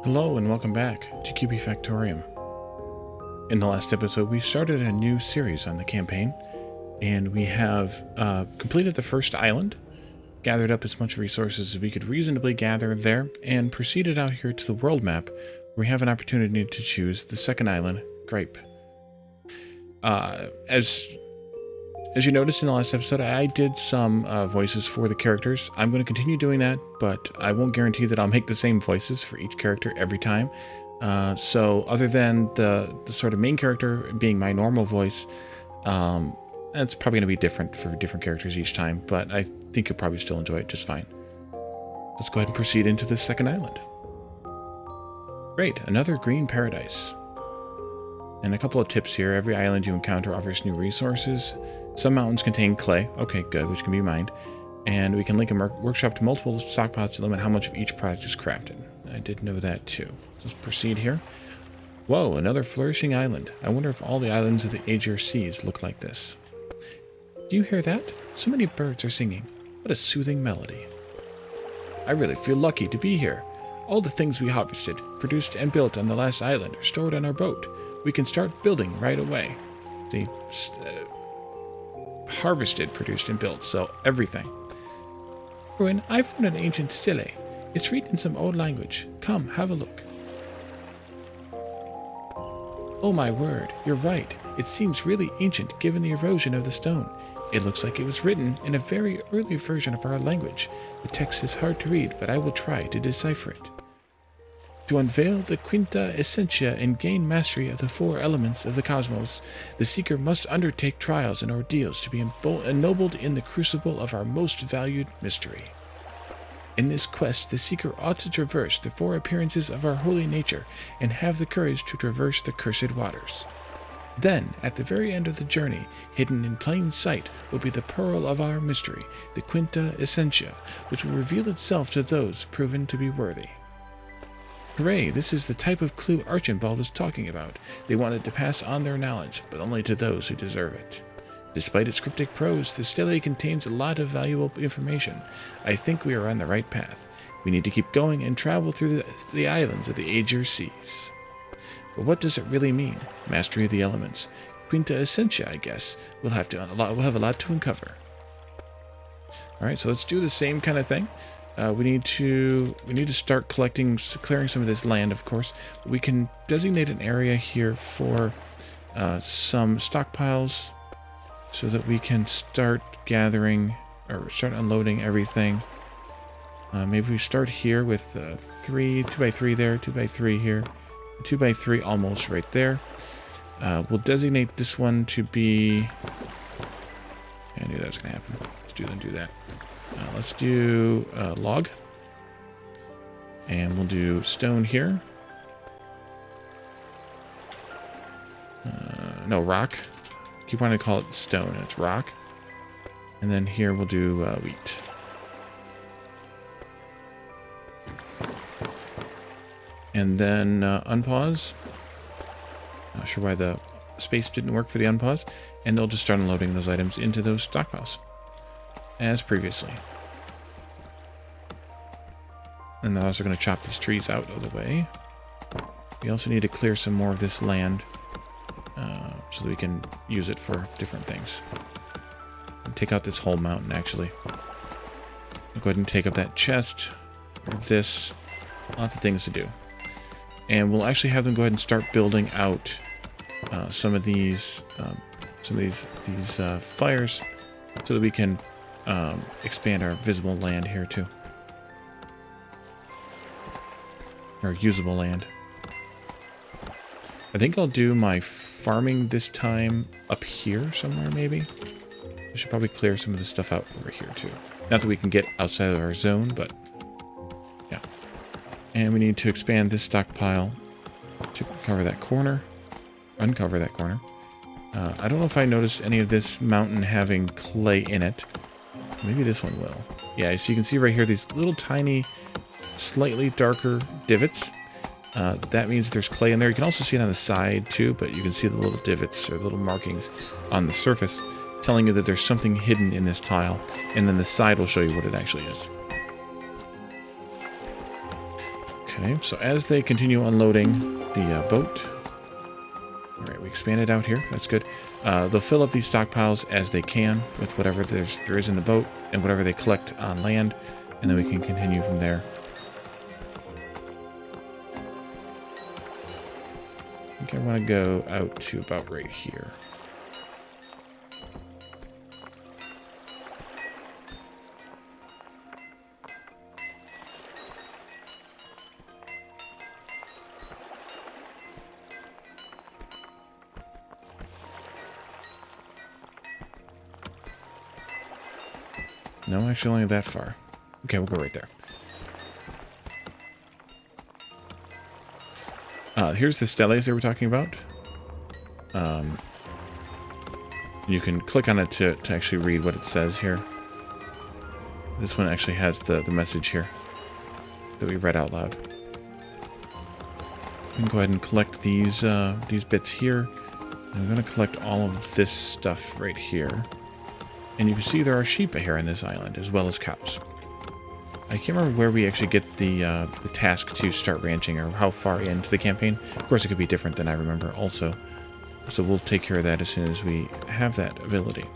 Hello and welcome back to Kubifaktorium. In the last episode, we started a new series on the campaign, and we have completed the first island, gathered up as much resources as we could reasonably gather there, and proceeded out here to the world map, where we have an opportunity to choose the second island, Greip. As you noticed in the last episode, I did some voices for the characters. I'm going to continue doing that, but I won't guarantee that I'll make the same voices for each character every time. So other than the sort of main character being my normal voice, it's probably going to be different for different characters each time, but I think you'll probably still enjoy it just fine. Let's go ahead and proceed into the second island. Great, another green paradise. And a couple of tips here. Every island you encounter offers new resources. Some mountains contain clay. Okay, good, which can be mined. And we can link a workshop to multiple stockpiles to limit how much of each product is crafted. I did know that too. Let's proceed here. Whoa, another flourishing island. I wonder if all the islands of the Aegir Seas look like this. Do you hear that? So many birds are singing. What a soothing melody. I really feel lucky to be here. All the things we harvested, produced, and built on the last island are stored on our boat. We can start building right away. See, harvested, produced, and built, so everything. Ruin, I found an ancient stelli. It's written in some old language. Come, have a look. Oh my word, you're right. It seems really ancient given the erosion of the stone. It looks like it was written in a very early version of our language. The text is hard to read, but I will try to decipher it. To unveil the quinta essentia and gain mastery of the four elements of the cosmos, the seeker must undertake trials and ordeals to be ennobled in the crucible of our most valued mystery. In this quest, the seeker ought to traverse the four appearances of our holy nature and have the courage to traverse the cursed waters. Then, at the very end of the journey, hidden in plain sight, will be the pearl of our mystery, the quinta essentia, which will reveal itself to those proven to be worthy. Hooray, this is the type of clue Archibald was talking about. They wanted to pass on their knowledge, but only to those who deserve it. Despite its cryptic prose, the stelli contains a lot of valuable information. I think we are on the right path. We need to keep going and travel through the islands of the Aegir Seas. But what does it really mean? Mastery of the elements. Quinta essentia, I guess. We'll have a lot to uncover. Alright, so let's do the same kind of thing. We need to start clearing some of this land, of course. We can designate an area here for some stockpiles so that we can start gathering or start unloading everything. Maybe we start here with 2x3 there, 2x3 here, 2x3 almost right there. We'll designate this one to be... I knew that was going to happen. Let's do that. Let's do log, and we'll do stone here. No, rock. Keep wanting to call it stone, and it's rock. And then here we'll do wheat. And then unpause. Not sure why the space didn't work for the unpause. And they'll just start unloading those items into those stockpiles, as previously. And they're also going to chop these trees out of the way. We also need to clear some more of this land so that we can use it for different things. And take out this whole mountain, actually. I'll go ahead and take up that chest, or this. Lots of things to do. And we'll actually have them go ahead and start building out some of these fires so that we can expand our visible land here too. Or usable land. I think I'll do my farming this time up here somewhere, maybe. I should probably clear some of this stuff out over here too. Not that we can get outside of our zone, but yeah. And we need to expand this stockpile to cover that corner. Uncover that corner. I don't know if I noticed any of this mountain having clay in it. Maybe this one will. Yeah, so you can see right here these little tiny, slightly darker divots. That means there's clay in there. You can also see it on the side too, but you can see the little divots or little markings on the surface telling you that there's something hidden in this tile, and then the side will show you what it actually is. Okay, so as they continue unloading the boat, all right, we expanded out here. That's good. They'll fill up these stockpiles as they can with whatever there is in the boat and whatever they collect on land, and then we can continue from there. I think I want to go out to about right here. No, actually only that far. Okay, we'll go right there. Here's the stellies they were talking about. You can click on it to actually read what it says here. This one actually has the message here that we read out loud. We can go ahead and collect these bits here. And we're going to collect all of this stuff right here. And you can see there are sheep here on this island, as well as cows. I can't remember where we actually get the task to start ranching, or how far into the campaign. Of course, it could be different than I remember also. So we'll take care of that as soon as we have that ability.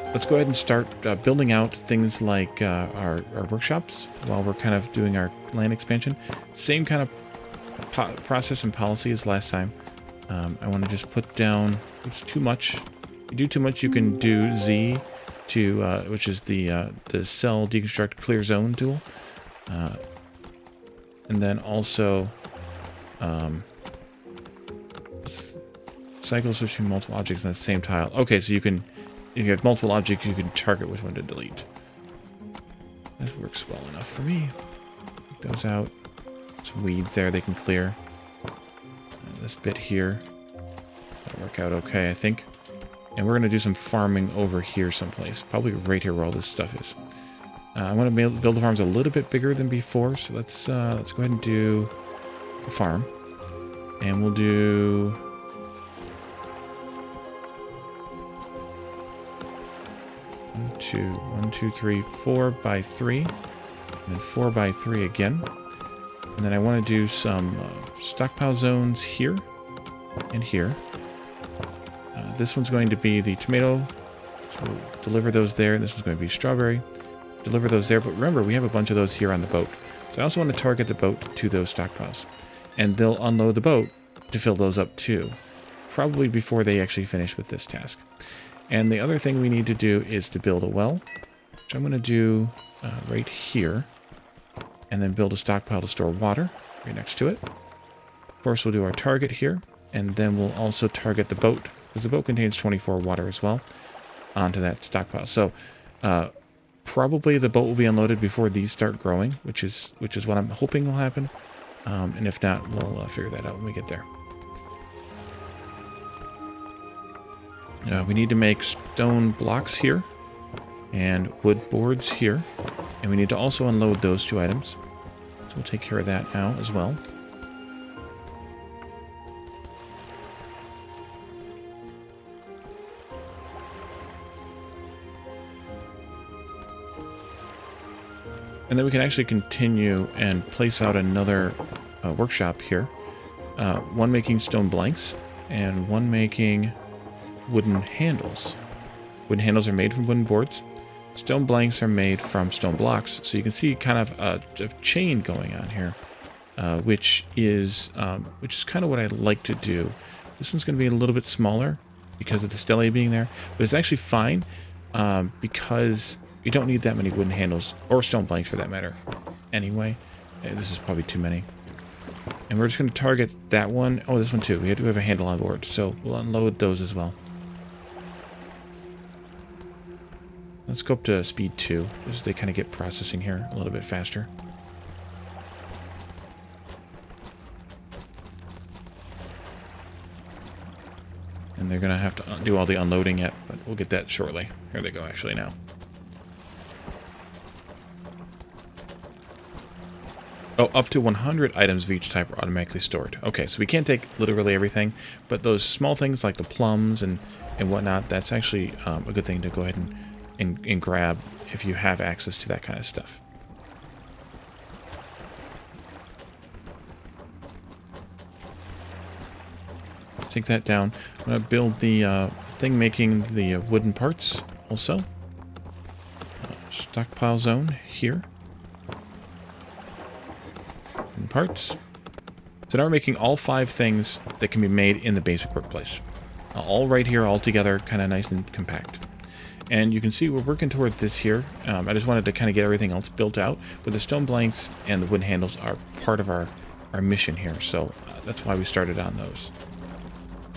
Let's go ahead and start building out things like our workshops while we're kind of doing our land expansion. Same kind of process and policy as last time. I want to just put down, it's too much. If you do too much, you can do Z to, which is the cell deconstruct clear zone tool. And then also cycles between multiple objects on the same tile. Okay, so you can, if you have multiple objects, you can target which one to delete. That works well enough for me. Take those out. Some weeds there they can clear. And this bit here, that'll work out okay, I think. And we're going to do some farming over here someplace. Probably right here where all this stuff is. I want to build the farms a little bit bigger than before. So let's go ahead and do a farm. And we'll do... 1, 2, 3, 4 by 3. And then 4 by 3 again. And then I want to do some stockpile zones here and here. This one's going to be the tomato, so we'll deliver those there. This is going to be strawberry, deliver those there. But remember, we have a bunch of those here on the boat. So I also want to target the boat to those stockpiles. And they'll unload the boat to fill those up too, probably before they actually finish with this task. And the other thing we need to do is to build a well, which I'm going to do right here. And then build a stockpile to store water right next to it. Of course, we'll do our target here. And then we'll also target the boat, because the boat contains 24 water as well, onto that stockpile. So probably the boat will be unloaded before these start growing, which is what I'm hoping will happen. And if not, we'll figure that out when we get there. We need to make stone blocks here and wood boards here. And we need to also unload those 2 items. So we'll take care of that now as well. And then we can actually continue and place out another workshop here. One making stone blanks and one making wooden handles. Wooden handles are made from wooden boards. Stone blanks are made from stone blocks. So you can see kind of a chain going on here, which is kind of what I like to do. This one's going to be a little bit smaller because of the stelli being there, but it's actually fine because you don't need that many wooden handles, or stone blanks for that matter. Anyway, this is probably too many. And we're just going to target that one. Oh, this one too. We do have a handle on board, so we'll unload those as well. Let's go up to speed 2, just so they kind of get processing here a little bit faster. And they're going to have to do all the unloading yet, but we'll get that shortly. Here they go, actually, now. Oh, up to 100 items of each type are automatically stored. Okay, so we can't take literally everything, but those small things like the plums and whatnot, that's actually a good thing to go ahead and grab if you have access to that kind of stuff. take that down. I'm going to build the thing making the wooden parts also. Stockpile zone here. Wooden parts. So now we're making all 5 things that can be made in the basic workplace. All right here, all together, kind of nice and compact. And you can see we're working toward this here. I just wanted to kind of get everything else built out, but the stone blanks and the wooden handles are part of our mission here, so that's why we started on those.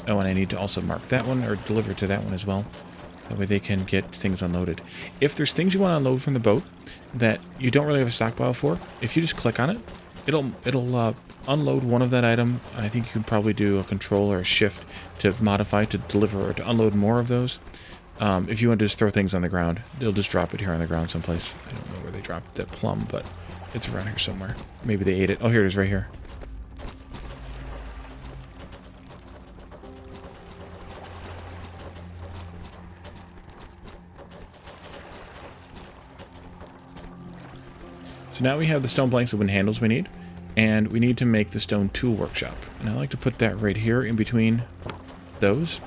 Oh, and I need to also mark that one, or deliver to that one as well. That way they can get things unloaded. If there's things you want to unload from the boat that you don't really have a stockpile for, if you just click on it, it'll unload one of that item. I think you can probably do a control or a shift to modify to deliver or to unload more of those. If you want to just throw things on the ground, they'll just drop it here on the ground someplace. I don't know where they dropped that plum, but it's around here somewhere. Maybe they ate it. Oh, here it is right here. So now we have the stone blanks and wooden handles we need, and we need to make the stone tool workshop. And I like to put that right here in between those.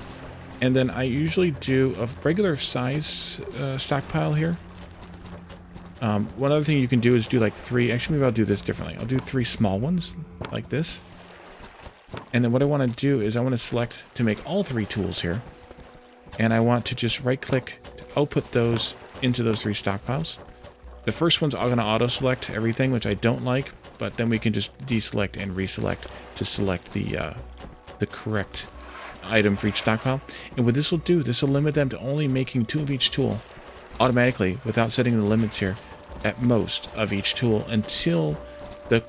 And then I usually do a regular size stockpile here. One other thing you can do is do like 3, actually maybe I'll do this differently. I'll do 3 small ones like this. And then what I want to do is I want to select to make all 3 tools here. And I want to just right click to output those into those 3 stockpiles. The first one's all going to auto-select everything, which I don't like, but then we can just deselect and reselect to select the correct item for each stockpile. And what this will do, this will limit them to only making 2 of each tool automatically without setting the limits here at most of each tool until the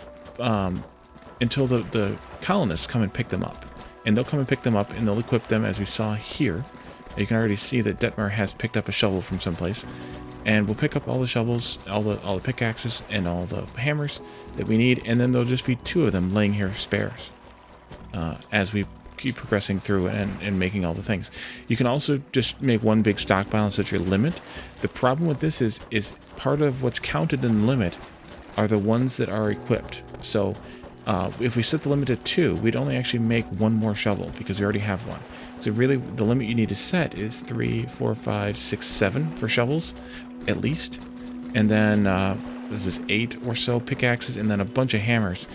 colonists come and pick them up. And they'll come and pick them up and they'll equip them as we saw here. You can already see that Detmar has picked up a shovel from someplace. And we'll pick up all the shovels, all the pickaxes, and all the hammers that we need, and then there'll just be 2 of them laying here spares as we keep progressing through and making all the things. You can also just make one big stockpile and set your limit. The problem with this is part of what's counted in the limit are the ones that are equipped. So if we set the limit at 2, we'd only actually make 1 more shovel because we already have 1. So really the limit you need to set is 3, 4, 5, 6, 7 for shovels at least. And then this is 8 or so pickaxes and then a bunch of hammers.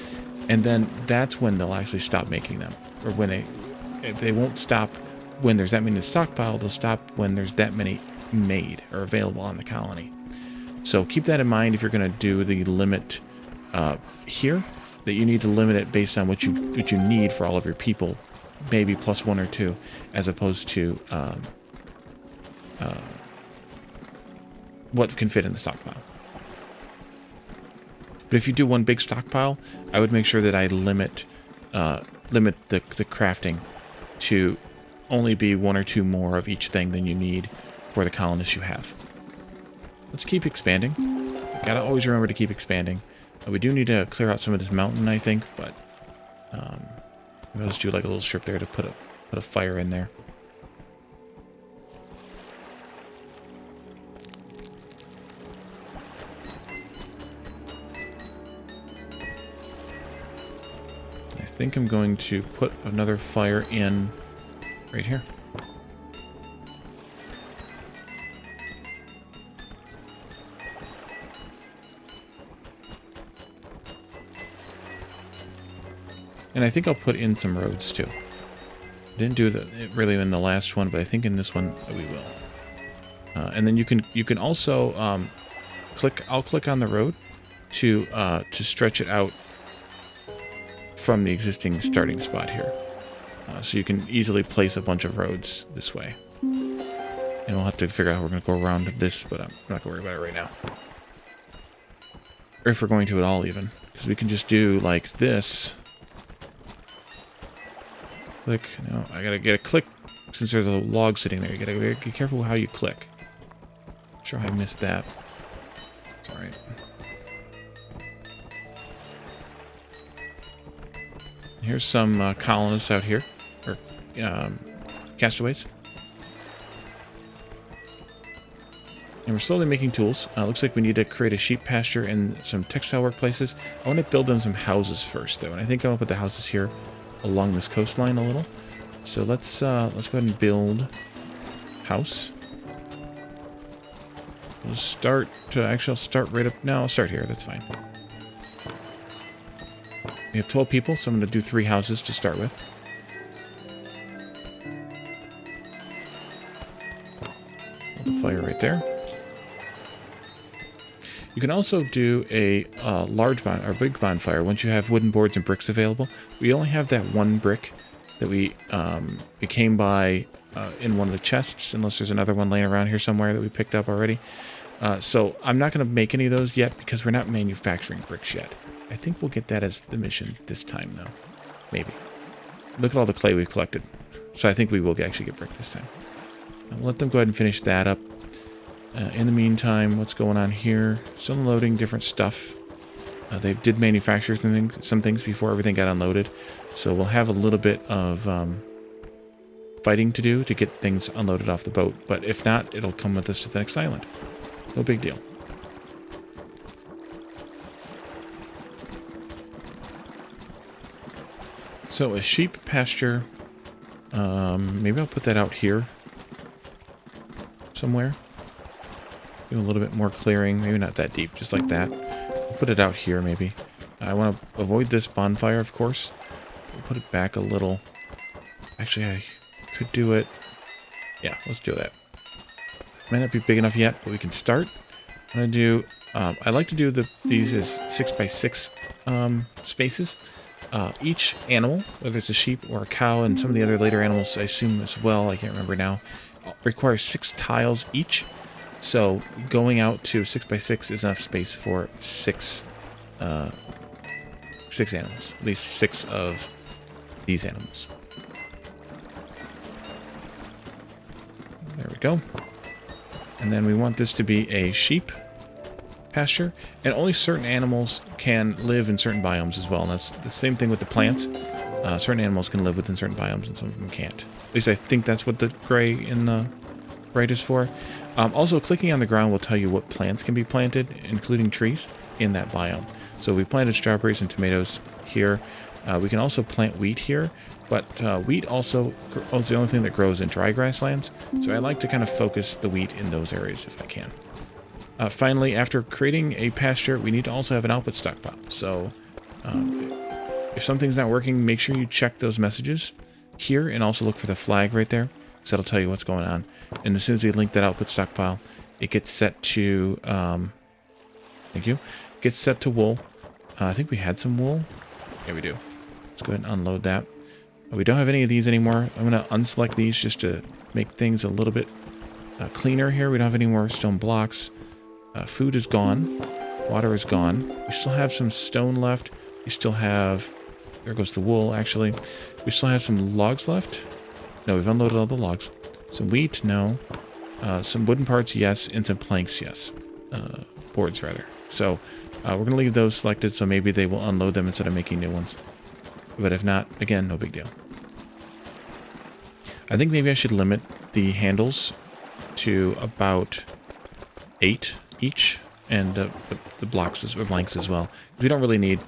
And then that's when they'll actually stop making them. Or when they won't stop when there's that many in the stockpile, they'll stop when there's that many made or available on the colony. So keep that in mind if you're going to do the limit here, that you need to limit it based on what you need for all of your people, maybe plus 1 or 2, as opposed to what can fit in the stockpile. But if you do one big stockpile, I would make sure that I limit the crafting to only be 1 or 2 more of each thing than you need for the colonists you have. Let's keep expanding. Gotta always remember to keep expanding. We do need to clear out some of this mountain, I think, but maybe I'll just do like a little strip there to put a fire in there. I think I'm going to put another fire in right here. And I think I'll put in some roads too. Didn't do that really in the last one, but I think in this one we will. And then you can also click. I'll click on the road to stretch it out from the existing starting spot here, so you can easily place a bunch of roads this way. And we'll have to figure out how we're going to go around this, but I'm not going to worry about it right now. Or if we're going to at all, even, because we can just do like this. Click. No, I gotta get a click since there's a log sitting there. You gotta be careful how you click. I'm sure I missed that. It's alright. Here's some colonists out here, or castaways. And we're slowly making tools. Looks like we need to create a sheep pasture and some textile workplaces. I want to build them some houses first, though, and I think I'm gonna put the houses here along this coastline a little, So let's go ahead and build house. We'll start to actually I'll start right up. No, I'll start here. That's fine. We have 12 people, so I'm going to do 3 houses to start with. Hold the fire right there. You can also do a large or big bonfire once you have wooden boards and bricks available. We only have that one brick that we came by in one of the chests, unless there's another one laying around here somewhere that we picked up already. So I'm not going to make any of those yet because we're not manufacturing bricks yet. I think we'll get that as the mission this time, though. Maybe. Look at all the clay we've collected. So I think we will actually get brick this time. We'll let them go ahead and finish that up. In the meantime, what's going on here? Still unloading different stuff. They did manufacture some things before everything got unloaded. So we'll have a little bit of fighting to do to get things unloaded off the boat. But if not, it'll come with us to the next island. No big deal. So a sheep pasture, maybe I'll put that out here somewhere. Do a little bit more clearing, maybe not that deep, just like that. I'll put it out here maybe. I want to avoid this bonfire, of course. We'll put it back a little. Actually, I could do it. Yeah, let's do that. Might not be big enough yet, but we can start. I'm going to do, I like to do these as 6x6 spaces. Each animal, whether it's a sheep or a cow, and some of the other later animals, I assume as well, I can't remember now, requires 6 tiles each. So going out to 6x6 is enough space for 6 animals, at least 6 of these animals. There we go. And then we want this to be a sheep pasture, and only certain animals can live in certain biomes as well. And that's the same thing with the plants. Certain animals can live within certain biomes, and some of them can't. At least I think that's what the gray in the right is for. Also, clicking on the ground will tell you what plants can be planted, including trees, in that biome. So we planted strawberries and tomatoes here. We can also plant wheat here, but wheat also is the only thing that grows in dry grasslands. So I like to kind of focus the wheat in those areas if I can. Finally, after creating a pasture, we need to also have an output stockpile. So if something's not working, make sure you check those messages here and also look for the flag right there, because that'll tell you what's going on. And as soon as we link that output stockpile, it gets set to, thank you, gets set to wool. I think we had some wool. Yeah, we do. Let's go ahead and unload that. We don't have any of these anymore. I'm going to unselect these just to make things a little bit cleaner here. We don't have any more stone blocks. Food is gone. Water is gone. We still have some stone left. We still have... There goes the wool, actually. We still have some logs left. No, we've unloaded all the logs. Some wheat, no. Some wooden parts, yes. And some planks, yes. Boards, rather. So, we're going to leave those selected, so maybe they will unload them instead of making new ones. But if not, again, no big deal. I think maybe I should limit the handles to about 8 each, and the blocks or blanks as well. We don't really need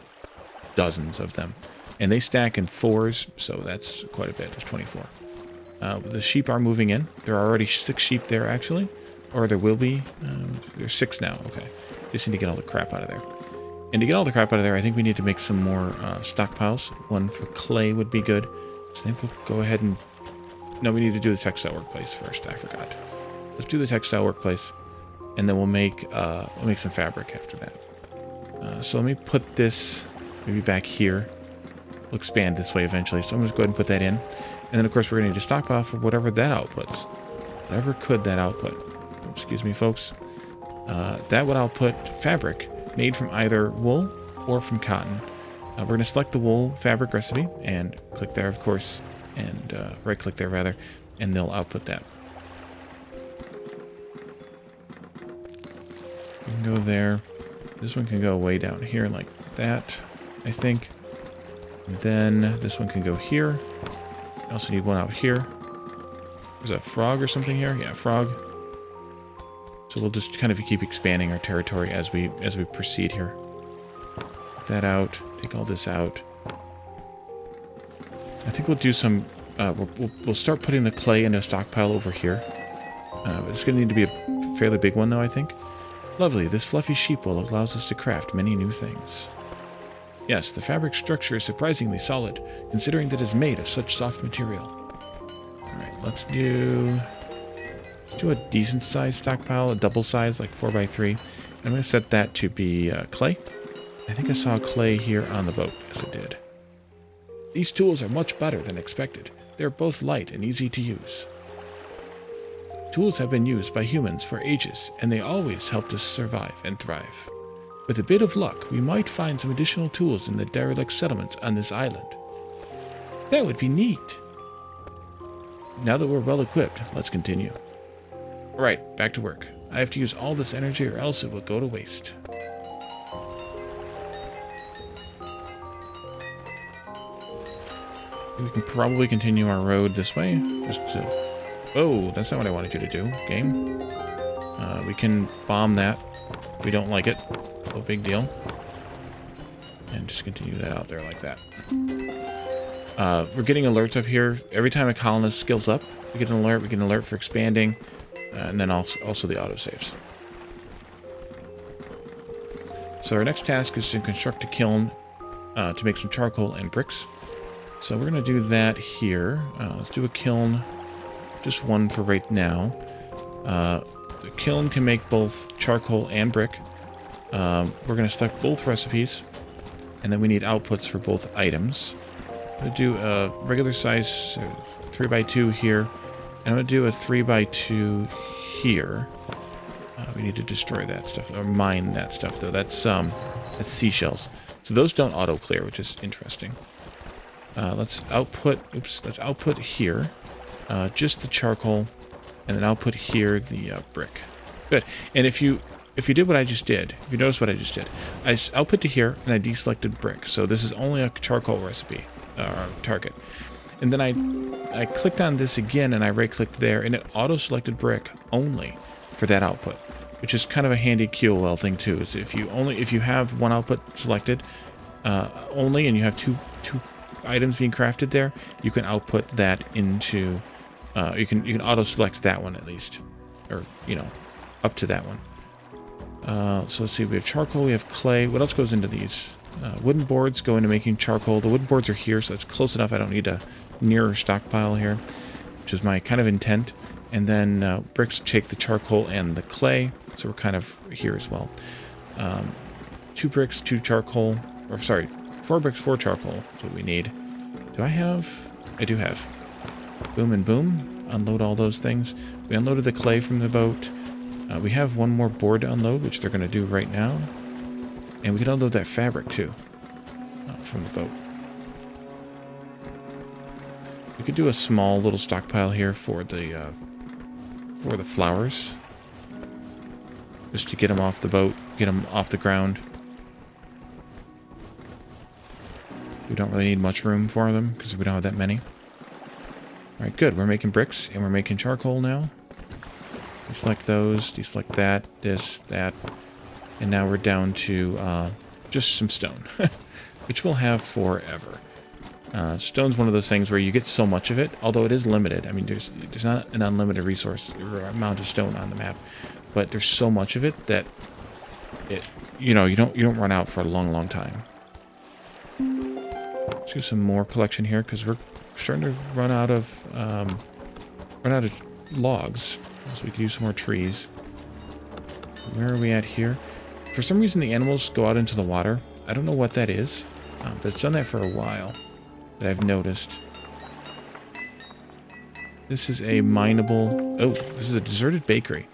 dozens of them. And they stack in 4s, so that's quite a bit. There's 24. The sheep are moving in. There are already 6 sheep there, actually. Or there will be. There's 6 now. Okay. Just need to get all the crap out of there. And to get all the crap out of there, I think we need to make some more stockpiles. One for clay would be good. So I think we'll go ahead and... No, we need to do the textile workplace first. I forgot. Let's do the textile workplace. And then we'll make some fabric after that. So let me put this maybe back here. We'll expand this way eventually. So I'm just going to go ahead and put that in. And then, of course, we're going to need a stockpile for whatever that outputs. Whatever could that output. Excuse me, folks. That would output fabric made from either wool or from cotton. We're going to select the wool fabric recipe and click there, of course, and right-click there, rather, and they'll output that. We can go there. This one can go way down here like that, I think. And then this one can go here. I also need one out here. There's a frog or something here. Yeah, frog. So we'll just kind of keep expanding our territory as we proceed here. Get that out. Take all this out. I think we'll do some we'll start putting the clay into a stockpile over here. It's going to need to be a fairly big one, though, I think. Lovely. This fluffy sheep wool allows us to craft many new things. Yes, the fabric structure is surprisingly solid, considering that it is made of such soft material. Alright, let's do a decent-sized stockpile, a double size, like 4x3. I'm going to set that to be clay. I think I saw clay here on the boat. Yes, I did. These tools are much better than expected. They're both light and easy to use. Tools have been used by humans for ages, and they always helped us survive and thrive. With a bit of luck, we might find some additional tools in the derelict settlements on this island. That would be neat. Now that we're well equipped, let's continue. Alright, back to work. I have to use all this energy or else it will go to waste. We can probably continue our road this way. Oh, that's not what I wanted you to do, game. We can bomb that if we don't like it. No big deal. And just continue that out there like that. We're getting alerts up here. Every time a colonist skills up, we get an alert. We get an alert for expanding. And then also the autosaves. So our next task is to construct a kiln to make some charcoal and bricks. So we're going to do that here. Let's do a kiln. Just one for right now. The kiln can make both charcoal and brick. We're going to select both recipes. And then we need outputs for both items. I'm going to do a regular size 3x2 here. And I'm going to do a 3x2 here. We need to destroy that stuff, or mine that stuff, though. That's seashells. So those don't auto-clear, which is interesting. Let's output here just the charcoal, and then output here the brick. Good. And if you did what I just did, if you notice what I just did, I output to here, and I deselected brick. So this is only a charcoal recipe, target. And then I clicked on this again, and I right-clicked there, and it auto-selected brick only for that output, which is kind of a handy QOL thing too. Is if you have one output selected only, and you have two items being crafted there, you can output that into you can auto-select that one at least, or up to that one. So let's see. We have charcoal. We have clay. What else goes into these? Wooden boards go into making charcoal. The wooden boards are here, so that's close enough. I don't need a nearer stockpile here, which is my kind of intent. And then bricks take the charcoal and the clay, so we're kind of here as well. 2 bricks, 2 charcoal, or sorry, 4 bricks, 4 charcoal is what we need. Do I have? I do have. Boom and boom. Unload all those things. We unloaded the clay from the boat. We have one more board to unload, which they're going to do right now. And we can unload that fabric too from the boat. We could do a small little stockpile here for the flowers, just to get them off the boat, get them off the ground. We don't really need much room for them because we don't have that many. All right, good. We're making bricks and we're making charcoal now. Deselect those, deselect that, this, that. And now we're down to just some stone, which we'll have forever. Stone's one of those things where you get so much of it, although it is limited. I mean, there's not an unlimited resource or amount of stone on the map, but there's so much of it that you don't run out for a long, long time. Let's do some more collection here because we're starting to run out of logs, so we could use some more trees. Where are we at here? For some reason, the animals go out into the water. I don't know what that is, but it's done that for a while that I've noticed. This is a mineable... Oh, this is a deserted bakery.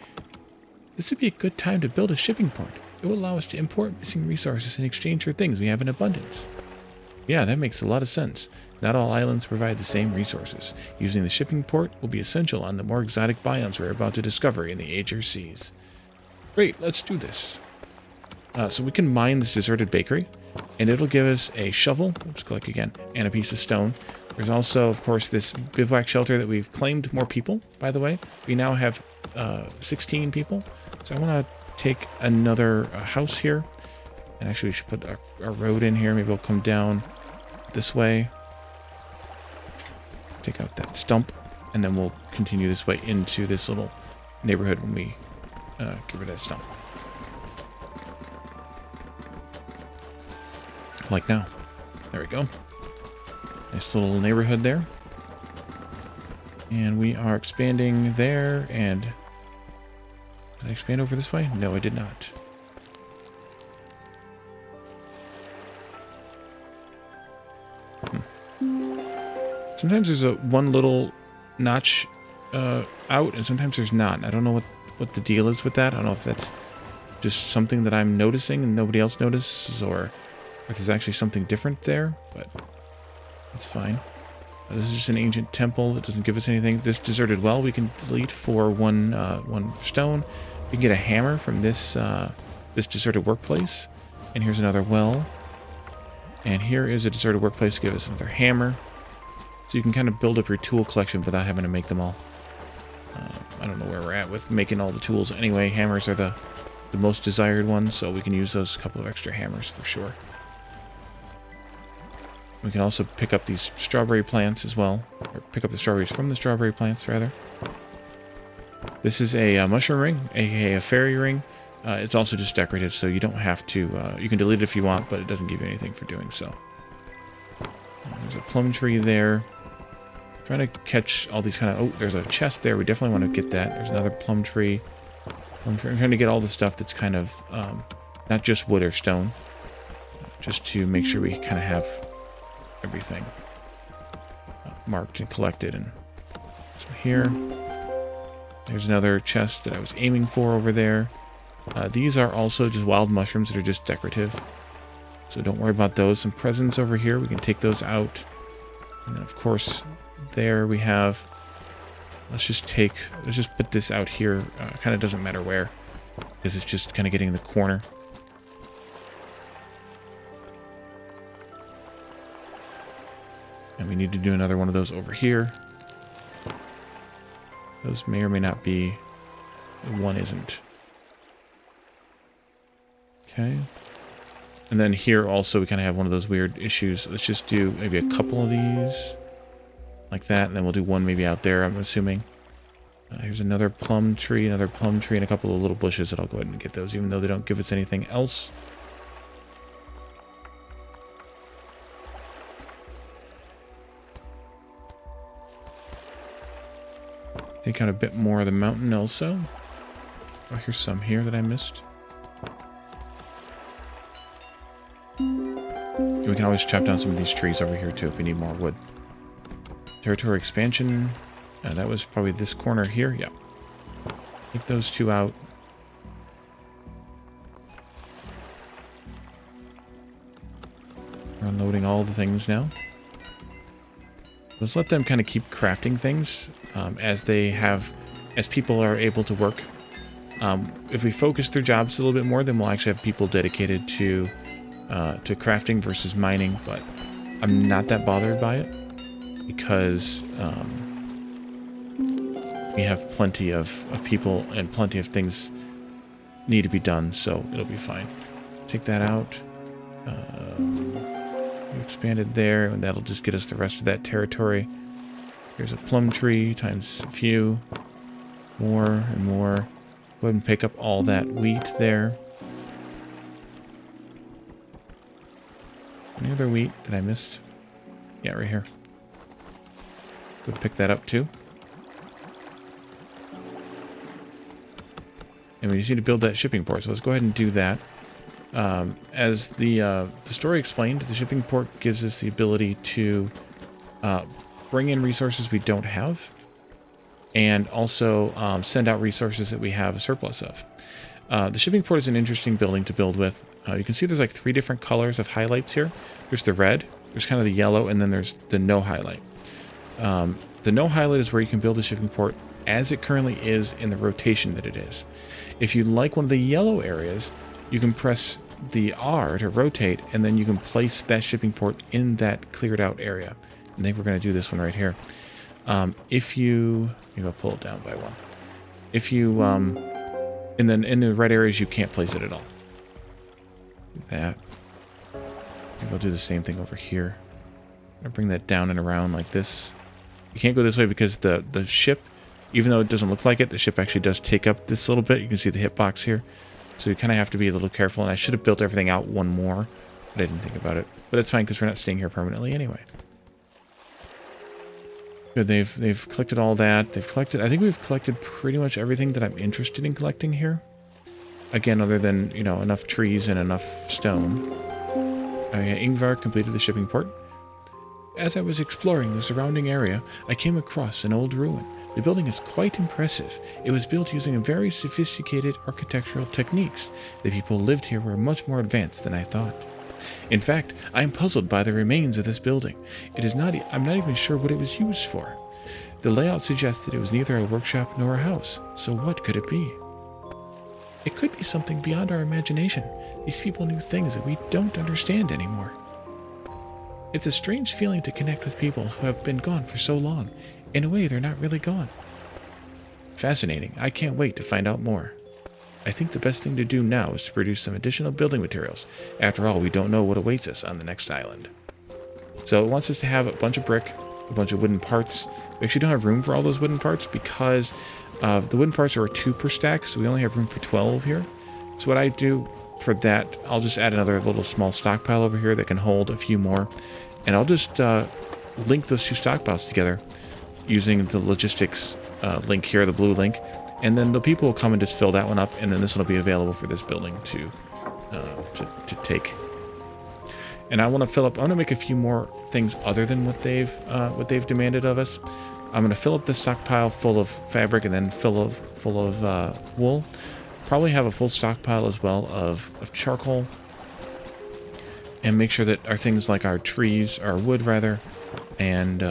This would be a good time to build a shipping port. It will allow us to import missing resources in exchange for things we have in abundance. Yeah, that makes a lot of sense. Not all islands provide the same resources. Using the shipping port will be essential on the more exotic biomes we're about to discover in the Aegir Seas. Great, let's do this. So we can mine this deserted bakery, and it'll give us a shovel, let's click again, and a piece of stone. There's also, of course, this bivouac shelter that we've claimed more people, by the way. We now have 16 people. So I want to take another house here. And actually, we should put a road in here. Maybe we'll come down this way. Take out that stump, and then we'll continue this way into this little neighborhood when we get rid of that stump. Like now. There we go. Nice little neighborhood there. And we are expanding there, and... Did I expand over this way? No, I did not. Sometimes there's one little notch out, and sometimes there's not. I don't know what the deal is with that. I don't know if that's just something that I'm noticing and nobody else notices, or if there's actually something different there, but that's fine. This is just an ancient temple. It doesn't give us anything. This deserted well we can delete for one stone. We can get a hammer from this this deserted workplace. And here's another well. And here is a deserted workplace to give us another hammer. So you can kind of build up your tool collection without having to make them all. I don't know where we're at with making all the tools. Anyway, hammers are the most desired ones, so we can use those couple of extra hammers for sure. We can also pick up these strawberry plants as well. Or pick up the strawberries from the strawberry plants, rather. This is a mushroom ring, aka a fairy ring. It's also just decorative, so you don't have to... you can delete it if you want, but it doesn't give you anything for doing so. There's a plum tree there. Trying to catch all these kind of... Oh, there's a chest there. We definitely want to get that. There's another plum tree. I'm trying to get all the stuff that's kind of... not just wood or stone. Just to make sure we kind of have... everything marked and collected. And so here, there's another chest that I was aiming for over there. These are also just wild mushrooms that are just decorative, so don't worry about those. Some presents over here, we can take those out. And then of course there we have, let's just put this out here. Kind of doesn't matter where, because it's just kind of getting in the corner. And we need to do another one of those over here. Those may or may not be. One isn't. Okay. And then here also we kind of have one of those weird issues. Let's just do maybe a couple of these. Like that. And then we'll do one maybe out there, I'm assuming. Here's another plum tree, and a couple of little bushes that I'll go ahead and get those, even though they don't give us anything else. Take out a bit more of the mountain also. Oh, here's some here that I missed. And we can always chop down some of these trees over here too if we need more wood. Territory expansion. That was probably this corner here. Yeah. Take those two out. We're unloading all the things now. Let's let them kind of keep crafting things as people are able to work. If we focus their jobs a little bit more, then we'll actually have people dedicated to crafting versus mining. But I'm not that bothered by it because we have plenty of people and plenty of things need to be done, so it'll be fine. Take that out. We expanded there, and that'll just get us the rest of that territory. Here's a plum tree times a few. More and more. Go ahead and pick up all that wheat there. Any other wheat that I missed? Yeah, right here. Go pick that up too. And we just need to build that shipping port, so let's go ahead and do that. As the story explained, the shipping port gives us the ability to bring in resources we don't have, and also send out resources that we have a surplus of. The shipping port is an interesting building to build with. You can see there's like 3 different colors of highlights here. There's the red, there's kind of the yellow, and then there's the no highlight. The no highlight is where you can build the shipping port as it currently is in the rotation that it is. If you like one of the yellow areas, you can press the R to rotate, and then you can place that shipping port in that cleared out area. I think we're going to do this one right here. Maybe I'll pull it down by one. If you, and then in the red areas, you can't place it at all. Do that. Maybe I'll do the same thing over here. I'll bring that down and around like this. You can't go this way because the ship, even though it doesn't look like it, the ship actually does take up this little bit. You can see the hitbox here. So you kind of have to be a little careful. And I should have built everything out one more, but I didn't think about it. But that's fine because we're not staying here permanently anyway. Good, they've collected all that. They've collected, I think we've collected pretty much everything that I'm interested in collecting here. Again, other than, you know, enough trees and enough stone. Ingvar completed the shipping port. As I was exploring the surrounding area, I came across an old ruin. The building is quite impressive. It was built using very sophisticated architectural techniques. The people who lived here were much more advanced than I thought. In fact, I am puzzled by the remains of this building. I'm not even sure what it was used for. The layout suggests that it was neither a workshop nor a house. So what could it be? It could be something beyond our imagination. These people knew things that we don't understand anymore. It's a strange feeling to connect with people who have been gone for so long. In a way, they're not really gone. Fascinating. I can't wait to find out more. I think the best thing to do now is to produce some additional building materials. After all, we don't know what awaits us on the next island. So it wants us to have a bunch of brick, a bunch of wooden parts. We actually don't have room for all those wooden parts because the wooden parts are 2 per stack, so we only have room for 12 here. So what I do for that, I'll just add another little small stockpile over here that can hold a few more. And I'll just link those 2 stockpiles together using the logistics link here, the blue link. And then the people will come and just fill that one up, and then this will be available for this building to take. And I want to fill up. I want to make a few more things other than what they've demanded of us. I'm going to fill up this stockpile full of fabric, and then full of wool. Probably have a full stockpile as well of charcoal, and make sure that our things like our trees, our wood rather, and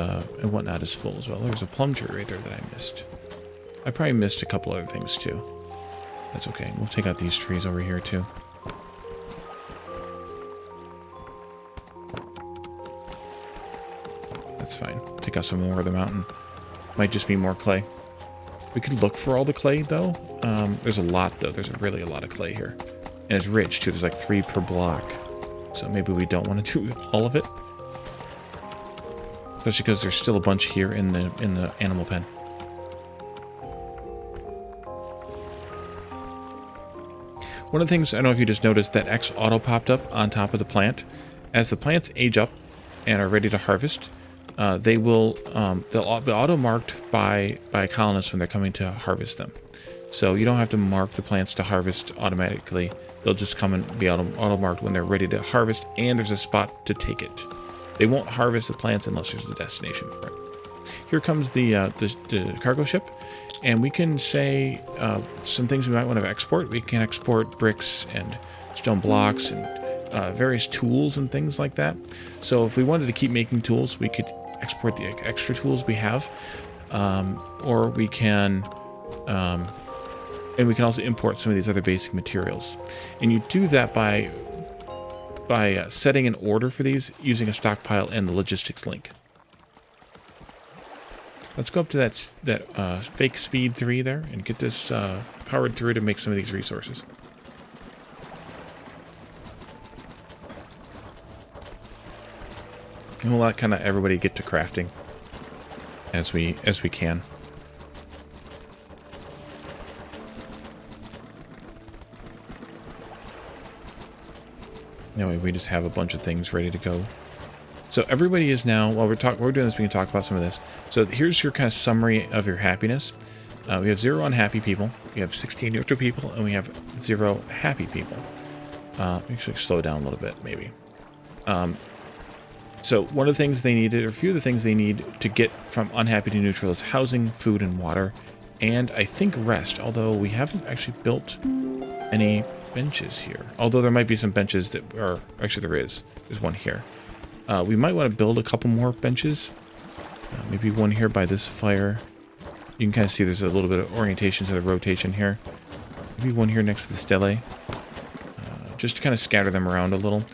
whatnot is full as well. There's a plum tree right there that I missed. I probably missed a couple other things too. That's okay. We'll take out these trees over here too. That's fine. Take out some more of the mountain. Might just be more clay. We could look for all the clay though. There's a lot though. There's really a lot of clay here. And it's rich too. There's like 3 per block. So maybe we don't want to do all of it. Especially because there's still a bunch here in the animal pen. One of the things, I don't know if you just noticed, that X auto popped up on top of the plant. As the plants age up and are ready to harvest, they'll be auto marked by colonists when they're coming to harvest them. So you don't have to mark the plants to harvest automatically. They'll just come and be auto marked when they're ready to harvest, and there's a spot to take it. They won't harvest the plants unless there's a destination for it. Here comes the cargo ship, and we can say some things we might want to export. We can export bricks and stone blocks and various tools and things like that. So if we wanted to keep making tools, we could export the extra tools we have, or we can, and we can also import some of these other basic materials. And you do that by setting an order for these using a stockpile and the logistics link. Let's go up to that fake speed 3 there and get this powered through to make some of these resources. And we'll let kind of everybody get to crafting as we can. That way we just have a bunch of things ready to go. So everybody is now, while we're doing this, we can talk about some of this. So here's your kind of summary of your happiness. We have 0 unhappy people, we have 16 neutral people, and we have 0 happy people. Actually slow down a little bit, maybe. So one of the things they needed, or a few of the things they need to get from unhappy to neutral is housing, food, and water, and I think rest, although we haven't actually built any benches here. Although there might be some benches that are, actually there is. There's one here. We might want to build a couple more benches. Maybe one here by this fire. You can kind of see there's a little bit of orientation to the rotation here. Maybe one here next to the stelli. Just to kind of scatter them around a little.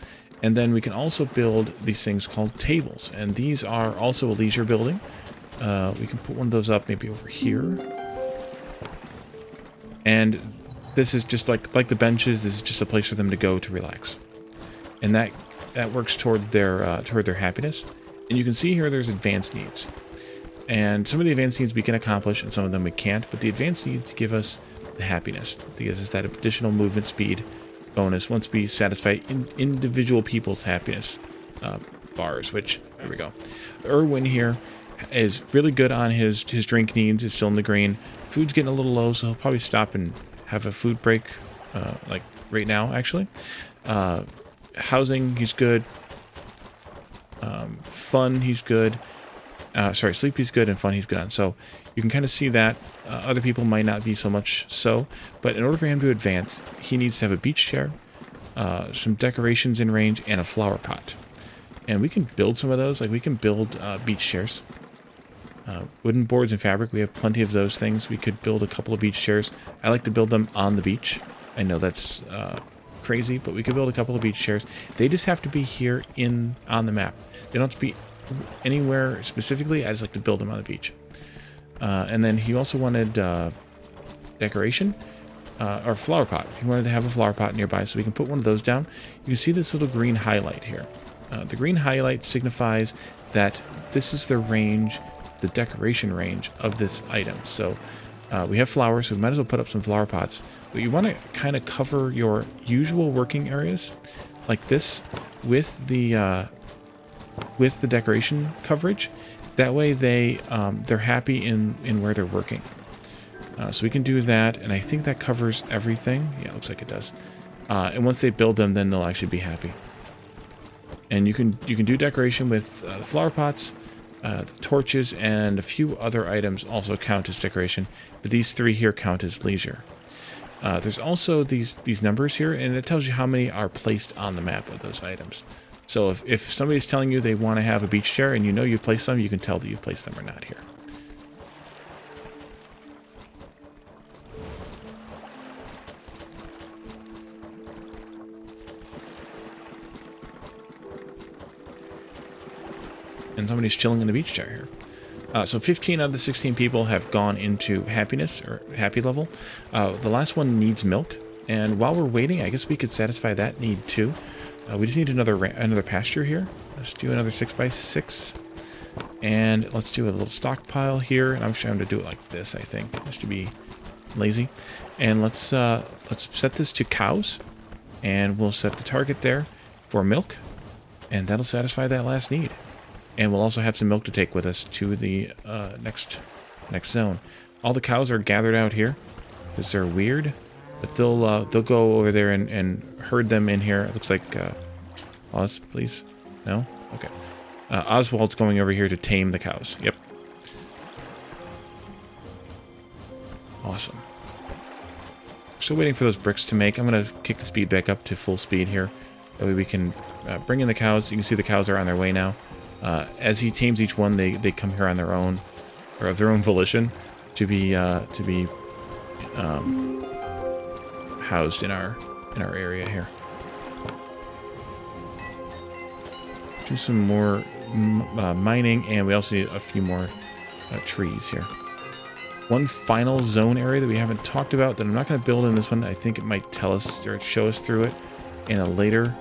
And then we can also build these things called tables. And these are also a leisure building. We can put one of those up maybe over here. And this is just like the benches. This is just a place for them to go to relax. And that works toward their happiness. And you can see here there's advanced needs. And some of the advanced needs we can accomplish, and some of them we can't. But the advanced needs give us the happiness. It gives us that additional movement speed bonus once we satisfy individual people's happiness bars, which, there we go. Irwin here is really good on his drink needs. It's still in the green. Food's getting a little low, so he'll probably stop and have a food break, like right now, actually. Housing, he's good. Fun, he's good. Sorry, sleep he's good, and fun he's good on. So you can kind of see that other people might not be so much so, but in order for him to advance, he needs to have a beach chair, some decorations in range, and a flower pot. And we can build some of those. Like, we can build beach chairs. Wooden boards and fabric, we have plenty of those things. We could build a couple of beach chairs. I like to build them on the beach. I know that's crazy, but we could build a couple of beach chairs. They just have to be here on the map. They don't have to be anywhere specifically. I just like to build them on the beach. And then he also wanted decoration or flower pot. He wanted to have a flower pot nearby, so we can put one of those down. You can see this little green highlight here. The green highlight signifies that this is the range, the decoration range of this item. So we have flowers, so we might as well put up some flower pots. But you want to kind of cover your usual working areas like this with the decoration coverage. That way they're happy in where they're working. So we can do that, and I think that covers everything. Yeah, it looks like it does. And once they build them, then they'll actually be happy. And you can do decoration with flower pots, the torches, and a few other items also count as decoration. But these three here count as leisure. There's also these numbers here, and it tells you how many are placed on the map of those items. So if somebody's telling you they want to have a beach chair and you know you placed them, you can tell that you placed them or not here. And somebody's chilling in the beach chair here. So 15 out of the 16 people have gone into happiness, or happy level. The last one needs milk. And while we're waiting, I guess we could satisfy that need too. We just need another pasture here. Let's do another 6x6. And let's do a little stockpile here. And I'm trying to do it like this, I think, just to be lazy. And let's set this to cows. And we'll set the target there for milk. And that'll satisfy that last need. And we'll also have some milk to take with us to the next zone. All the cows are gathered out here because they're weird, but they'll go over there and herd them in here. It looks like Oz, please. No? Okay. Oswald's going over here to tame the cows. Yep. Awesome. Still waiting for those bricks to make. I'm going to kick the speed back up to full speed here. That way we can bring in the cows. You can see the cows are on their way now. As he tames each one, they come here on their own, or of their own volition, to be housed in our area here. Do some more mining, and we also need a few more trees here. One final zone area that we haven't talked about that I'm not going to build in this one. I think it might tell us or show us through it in a later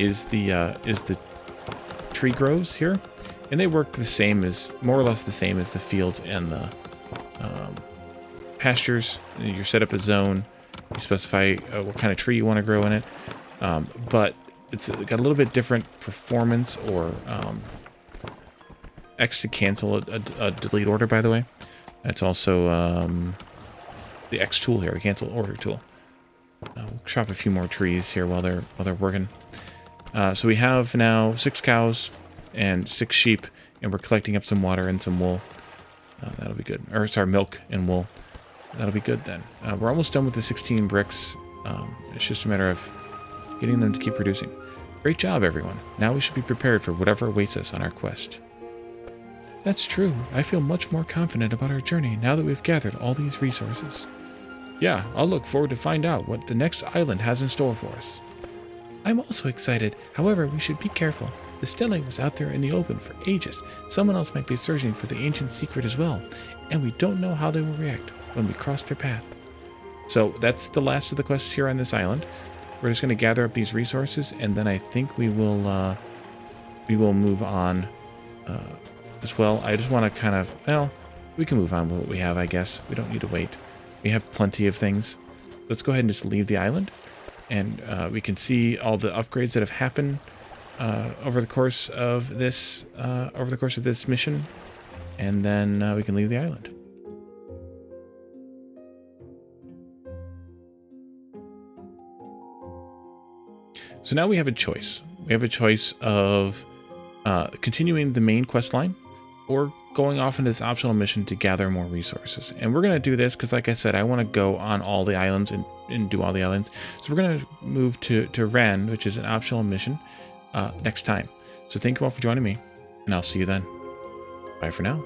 is the tree grows here, and they work the same as, more or less the same as the fields and the pastures. You set up a zone, you specify what kind of tree you want to grow in it, but it's got a little bit different performance, or X to cancel a delete order, by the way. It's also the X tool here, the cancel order tool. We'll chop a few more trees here while they're working. So we have now 6 cows and 6 sheep, and we're collecting up some water and some wool. That'll be good. Or, sorry, milk and wool. That'll be good then. We're almost done with the 16 bricks. It's just a matter of getting them to keep producing. Great job, everyone. Now we should be prepared for whatever awaits us on our quest. That's true. I feel much more confident about our journey now that we've gathered all these resources. Yeah, I'll look forward to find out what the next island has in store for us. I'm also excited. However, we should be careful. The stelli was out there in the open for ages. Someone else might be searching for the ancient secret as well, and we don't know how they will react when we cross their path. So that's the last of the quests here on this island. We're just going to gather up these resources, and then I think we will move on as well. I just want to kind of, well, we can move on with what we have, I guess. We don't need to wait. We have plenty of things. Let's go ahead and just leave the island. And we can see all the upgrades that have happened over the course of this mission. And then we can leave the island. So now we have a choice. We have a choice of continuing the main quest line or going off into this optional mission to gather more resources. And we're going to do this because, like I said, I want to go on all the islands and do all the islands. So we're going to move to Ren, which is an optional mission, next time. So thank you all for joining me, and I'll see you then. Bye for now.